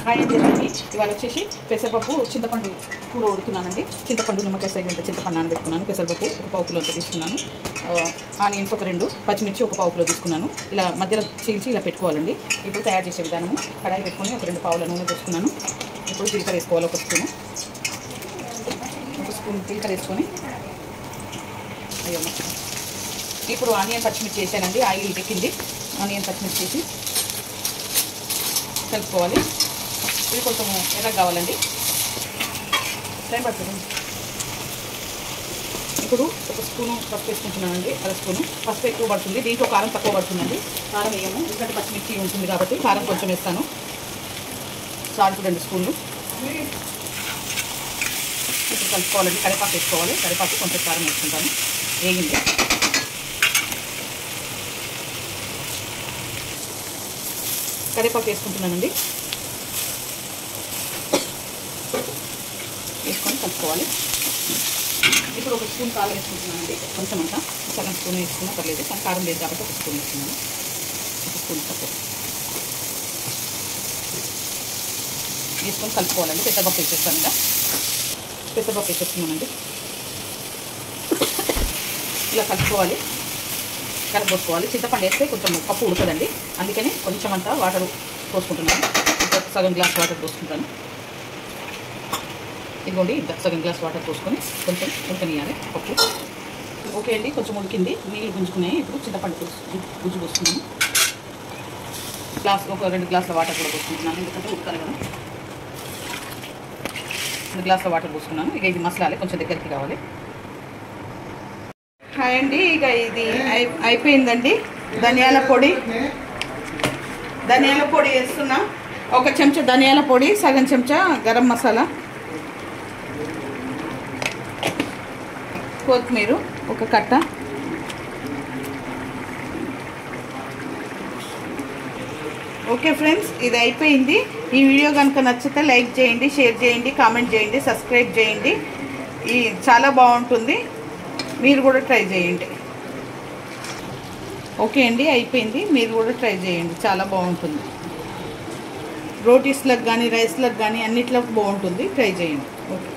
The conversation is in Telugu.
హాయ్ అండి. ఇవాళ వచ్చేసి పెసరపప్పు చింతపండు కూర ఉడుకున్నానండి. చింతపండు నిమ్మకాయ సైజంత చింతపండు నానబెట్టుకున్నాను. పెసరపప్పు 1 పావు కిలో తీసుకున్నాను. ఆనియన్స్ ఒక 2, పచ్చిమిర్చి 1 పావు కిలో తీసుకున్నాను. ఇలా మధ్యలో చీల్చి ఇలా పెట్టుకోవాలండి. ఇప్పుడు తయారు చేసే విధానము కడాయి పెట్టుకొని ఒక 2 పావుల నూనె పోసుకున్నాను. ఇప్పుడు జీలకర్ర వేసుకోవాలి. 1 స్పూను జీలకర్ర వేసుకొని ఇప్పుడు ఆనియన్ పచ్చిమిర్చి వేసానండి. ఆయిల్ ఎక్కింది. ఆనియన్ పచ్చిమిర్చి వేసి కలుపుకోవాలి. ఇది కొంచెం ఎర్రగా కావాలండి. టైం పడుతుంది. ఇప్పుడు 1 స్పూను పసుపు వేసుకుంటున్నానండి. 1/2 స్పూను పసుపు ఎక్కువ పడుతుంది. దీంట్లో కారం తక్కువ పడుతుందండి. కారం వేయము, ఎందుకంటే పచ్చిమిర్చి ఉంటుంది కాబట్టి కారం కొంచెం వేస్తాను. సాల్ట్ 2 స్పూన్లు. ఇప్పుడు కలుపుకోవాలండి. కరివేపాకు వేసుకోవాలి. కరివేపాకు కొంచెం కారం వేసుకుంటాను. వేగింది. కరివేపాకు వేసుకుంటున్నానండి. వేసుకొని కలుపుకోవాలి. ఇప్పుడు 1 స్పూన్ కారం వేసుకుంటున్నానండి. కొంచెం అంతా సగం స్పూన్ వేసుకున్నా పర్లేదు, కానీ కారం లేదు కాబట్టి 1 స్పూన్ వేసుకున్నాను. 1 స్పూన్ తక్కువ వేసుకొని కలుపుకోవాలండి. పెసరపప్పు వేసేస్తాను. ఇంకా పెసరపప్పు వేసేస్తున్నానండి. ఇలా కలుపుకోవాలి. కలుపుకోవాలి. చింతపండు వేస్తే కొంచెం పప్పు ఉడకదండి, అందుకని కొంచెం అంతా వాటర్ పోసుకుంటున్నాను. సగం గ్లాస్ వాటర్ పోసుకుంటాను. ఇదిగోండి, సగం గ్లాస్ వాటర్ పోసుకొని కొంచెం ఉడకనియాలి పప్పు. ఓకే అండి, కొంచెం ఉడికింది. నీళ్ళు గుంజుకున్నాయి. ఇప్పుడు చింతపండు గుజ్జు పోసుకున్నాను. ఒక 2 గ్లాసుల వాటర్ కూడా పోసుకుంటున్నాను, ఎందుకంటే ఉడకాలి కదా. 2 గ్లాసుల వాటర్ పోసుకున్నాను. ఇక ఇది మసాలా కొంచెం దగ్గరికి కావాలి. హాయ్ అండి. ఇక ఇది అయిపోయిందండి. ధనియాల పొడి వేస్తున్నా. 1 చెంచా ధనియాల పొడి, సగం చెంచా గరం మసాలా, కొత్తిమీర 1 కట్ట, ఓకే ఫ్రెండ్స్, ఇది అయిపోయింది. ఈ వీడియో కనుక నచ్చితే లైక్ చేయండి, షేర్ చేయండి, కామెంట్ చేయండి, సబ్స్క్రైబ్ చేయండి. చాలా బాగుంటుంది. మీరు కూడా ట్రై చేయండి. ఓకే అండి, అయిపోయింది. మీరు కూడా ట్రై చేయండి. చాలా బాగుంటుంది. రోటీస్లకు కానీ రైస్లకు కానీ అన్నిట్లోకి బాగుంటుంది. ట్రై చేయండి. ఓకే.